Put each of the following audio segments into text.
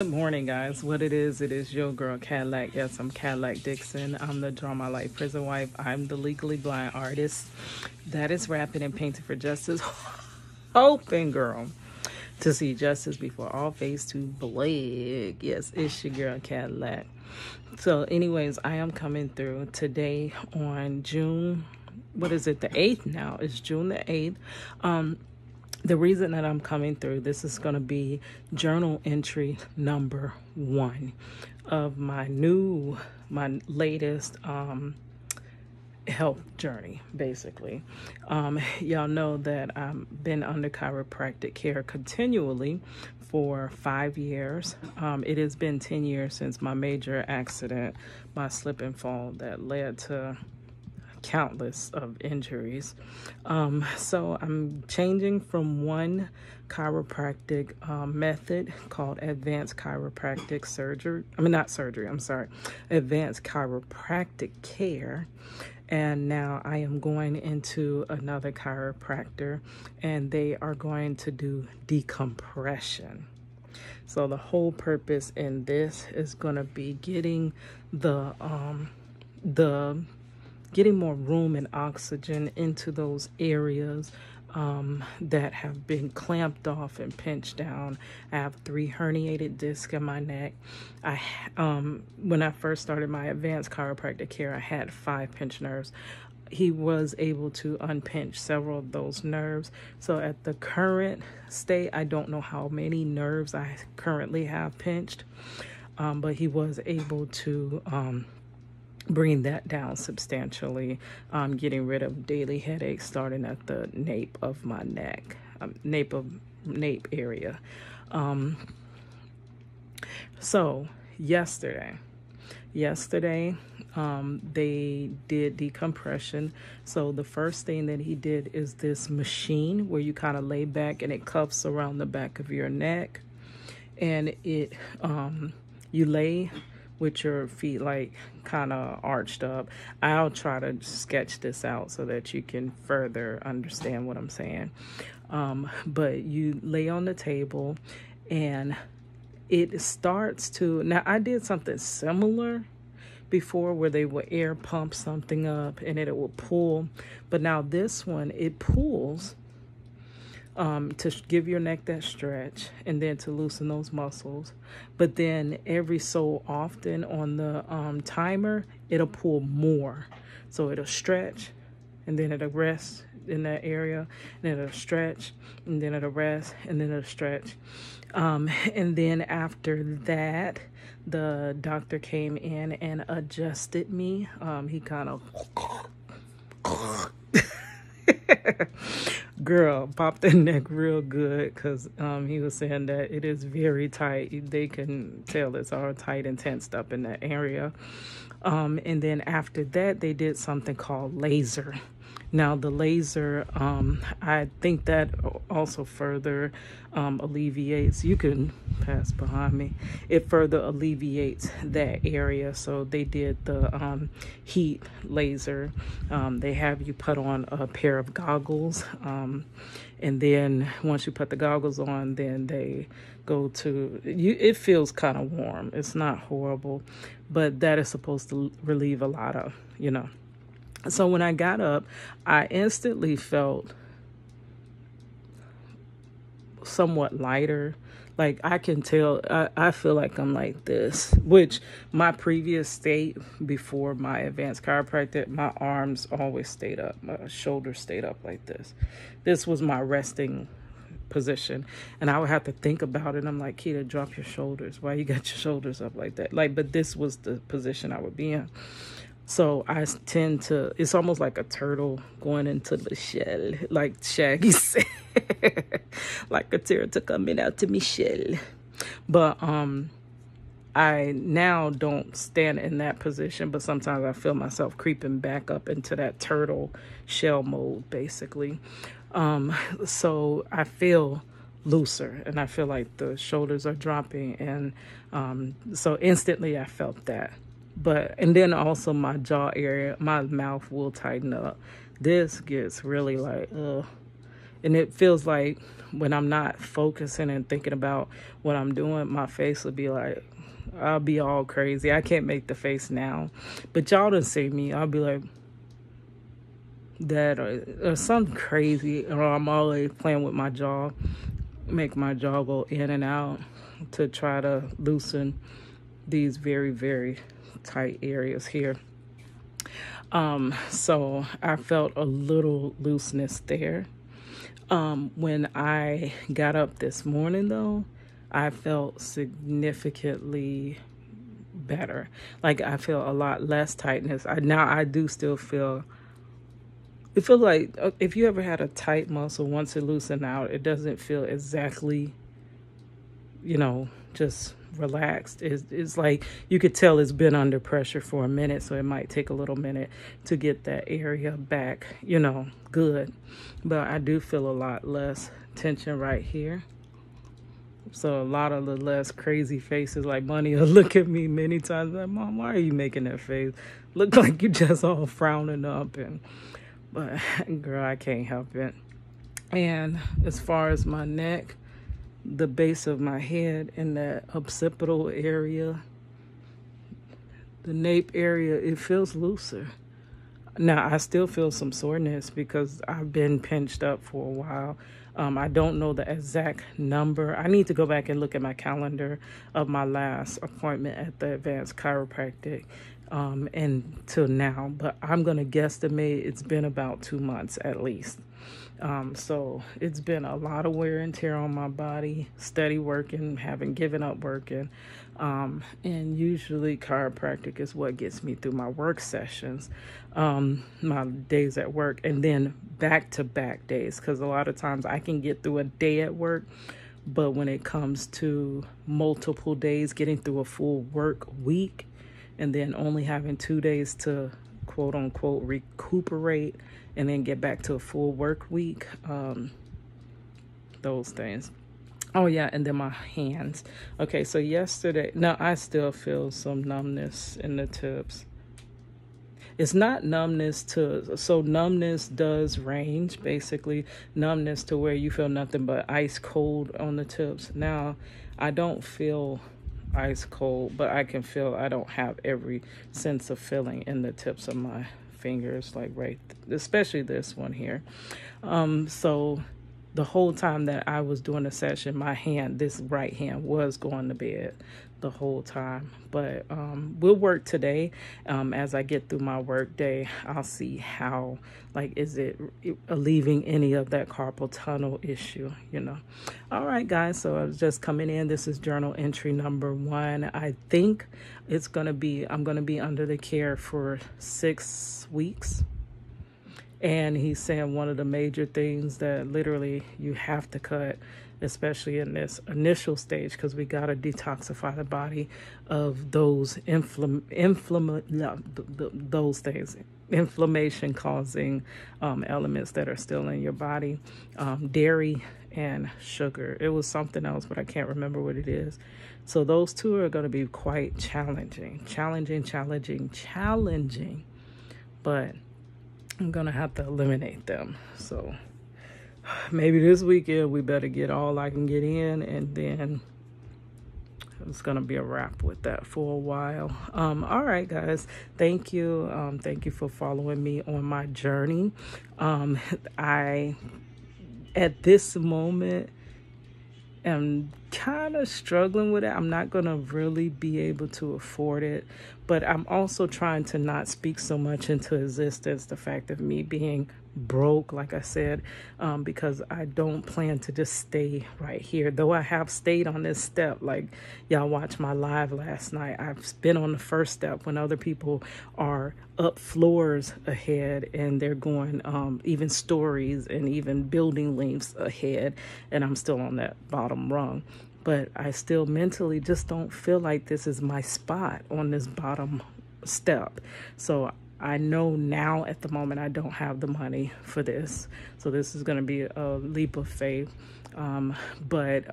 Good morning, guys. What it is your girl Cadillac. Yes, I'm Cadillac Dixon. I'm the Draw My Life prison wife. I'm the legally blind artist that is rapping and painting for justice. Hoping, girl, to see justice before all face to black. Yes, it's your girl Cadillac. So, anyways, I am coming through today on June. What is it? The 8th now. It's June the 8th. The reason that I'm coming through, this is going to be journal entry number 1 of my latest health journey, basically. Y'all know that I've been under chiropractic care continually for 5 years. It has been 10 years since my major accident, my slip and fall that led to countless of injuries. So I'm changing from one chiropractic method called advanced chiropractic advanced chiropractic care. And now I am going into another chiropractor, and they are going to do decompression. So the whole purpose in this is going to be getting getting more room and oxygen into those areas that have been clamped off and pinched down. I have 3 herniated discs in my neck. When I first started my advanced chiropractic care, I had 5 pinched nerves. He was able to unpinch several of those nerves. So at the current state, I don't know how many nerves I currently have pinched, but he was able to bring that down substantially, getting rid of daily headaches starting at the nape of my neck, nape area. So yesterday, they did decompression. So the first thing that he did is this machine where you kind of lay back and it cuffs around the back of your neck, and it you lay with your feet like kind of arched up. I'll try to sketch this out so that you can further understand what I'm saying. But you lay on the table and it starts to, now I did something similar before where they would air pump something up and it would pull. But now this one, it pulls to give your neck that stretch and then to loosen those muscles. But then every so often on the timer, it'll pull more. So it'll stretch and then it'll rest in that area, and it'll stretch and then it'll rest and then it'll stretch. And then after that, the doctor came in and adjusted me. He kind of girl popped the neck real good, because he was saying that it is very tight. They can tell it's all tight and tensed up in that area. And then after that, they did something called laser. Now the laser, I think that also further alleviates, you can pass behind me, it further alleviates that area. So they did the heat laser. They have you put on a pair of goggles, and then once you put the goggles on, then they go to you. It feels kind of warm. It's not horrible, but that is supposed to relieve a lot of, So when I got up, I instantly felt somewhat lighter. Like I can tell, I feel like I'm like this, which my previous state before my advanced chiropractic, my arms always stayed up. My shoulders stayed up like this. This was my resting position. And I would have to think about it. I'm like, Keita, drop your shoulders. Why you got your shoulders up like that? But this was the position I would be in. So I tend to, it's almost like a turtle going into the shell, like Shaggy said, like a turtle coming out to me shell. But I now don't stand in that position, but sometimes I feel myself creeping back up into that turtle shell mode, basically. So I feel looser and I feel like the shoulders are dropping. And so instantly I felt that. And then also my jaw area, my mouth will tighten up. This gets really like, And it feels like when I'm not focusing and thinking about what I'm doing, my face will be like, I'll be all crazy. I can't make the face now, but y'all done see me. I'll be like that, or something crazy, or I'm always playing with my jaw, make my jaw go in and out to try to loosen these very, very tight areas here. So I felt a little looseness there. When I got up this morning, though, I felt significantly better. Like, I feel a lot less tightness. Now I do still feel, it feels like if you ever had a tight muscle, once it loosened out, it doesn't feel exactly, just relaxed. It's like you could tell it's been under pressure for a minute, so it might take a little minute to get that area back, good. But I do feel a lot less tension right here. So a lot of the less crazy faces, like Money will look at me many times like, Mom, why are you making that face? Look like you just all frowning up. But girl, I can't help it. And as far as my neck, the base of my head and that occipital area, the nape area, it feels looser. Now, I still feel some soreness because I've been pinched up for a while. I don't know the exact number. I need to go back and look at my calendar of my last appointment at the Advanced Chiropractic and till now. But I'm going to guesstimate it's been about 2 months at least. So it's been a lot of wear and tear on my body, steady working, haven't given up working. And usually chiropractic is what gets me through my work sessions, my days at work, and then back-to-back days. Because a lot of times I can get through a day at work, but when it comes to multiple days, getting through a full work week, and then only having 2 days to quote unquote recuperate and then get back to a full work week, those things. Oh yeah, and then my hands. Okay, so yesterday, now I still feel some numbness in the tips. It's not numbness so numbness does range, basically numbness to where you feel nothing but ice cold on the tips. Now, I don't feel ice cold, but I can feel I don't have every sense of feeling in the tips of my fingers, like especially this one here. So the whole time that I was doing the session, this right hand was going to bed the whole time. But we'll work today. As I get through my work day, I'll see how, is it alleviating any of that carpal tunnel issue, All right, guys, so I was just coming in. This is journal entry number 1. I think I'm going to be under the care for 6 weeks. And he's saying one of the major things that literally you have to cut, especially in this initial stage, because we got to detoxify the body of those those things, inflammation causing elements that are still in your body, dairy and sugar. It was something else, but I can't remember what it is. So those two are going to be quite challenging, but I'm going to have to eliminate them. So maybe this weekend we better get all I can get in, and then it's going to be a wrap with that for a while. All right, guys. Thank you. Thank you for following me on my journey. I, at this moment, am kind of struggling with it. I'm not going to really be able to afford it, but I'm also trying to not speak so much into existence the fact of me being broke, like I said, because I don't plan to just stay right here. Though I have stayed on this step, like y'all watched my live last night. I've been on the first step when other people are up floors ahead and they're going even stories and even building lengths ahead, and I'm still on that bottom rung. But I still mentally just don't feel like this is my spot on this bottom step. So I know now at the moment I don't have the money for this. So this is going to be a leap of faith. But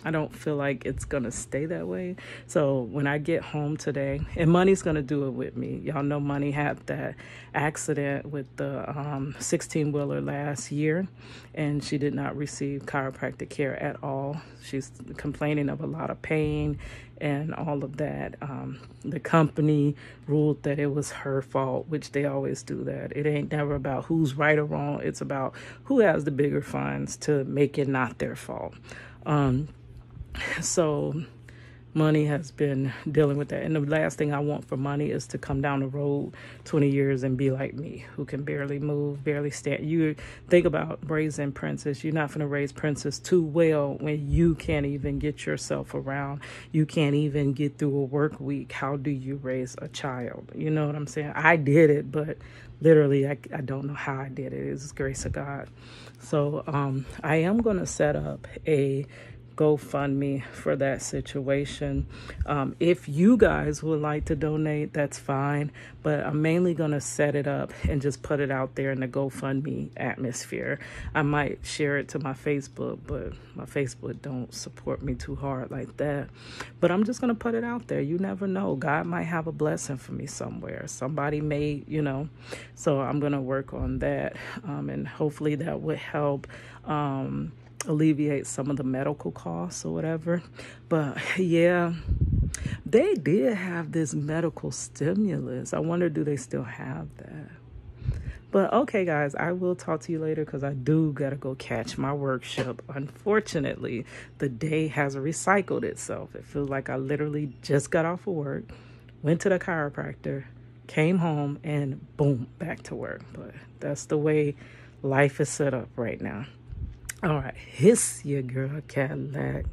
I don't feel like it's going to stay that way. So when I get home today, and Money's going to do it with me. Y'all know Money had that accident with the 16-wheeler last year, and she did not receive chiropractic care at all. She's complaining of a lot of pain and all of that. The company ruled that it was her fault, which they always do that. It ain't never about who's right or wrong. It's about who has the bigger funds to make it not their fault. So Money has been dealing with that. And the last thing I want for Money is to come down the road 20 years and be like me, who can barely move, barely stand. You think about raising Princess. You're not going to raise Princess too well when you can't even get yourself around. You can't even get through a work week. How do you raise a child? You know what I'm saying? I did it, but literally, I don't know how I did it. It's the grace of God. So I am going to set up a GoFundMe for that situation. If you guys would like to donate, that's fine, but I'm mainly going to set it up and just put it out there in the GoFundMe atmosphere. I might share it to my Facebook, but my Facebook don't support me too hard like that. But I'm just going to put it out there. You never know. God might have a blessing for me somewhere. Somebody may, so I'm going to work on that, and hopefully that would help alleviate some of the medical costs or whatever. But yeah, they did have this medical stimulus. I wonder, do they still have that? But okay, guys, I will talk to you later because I do gotta go catch my workshop. Unfortunately, the day has recycled itself. It feels like I literally just got off of work, went to the chiropractor, came home, and boom, back to work. But that's the way life is set up right now. All right, hiss your girl Cadillac.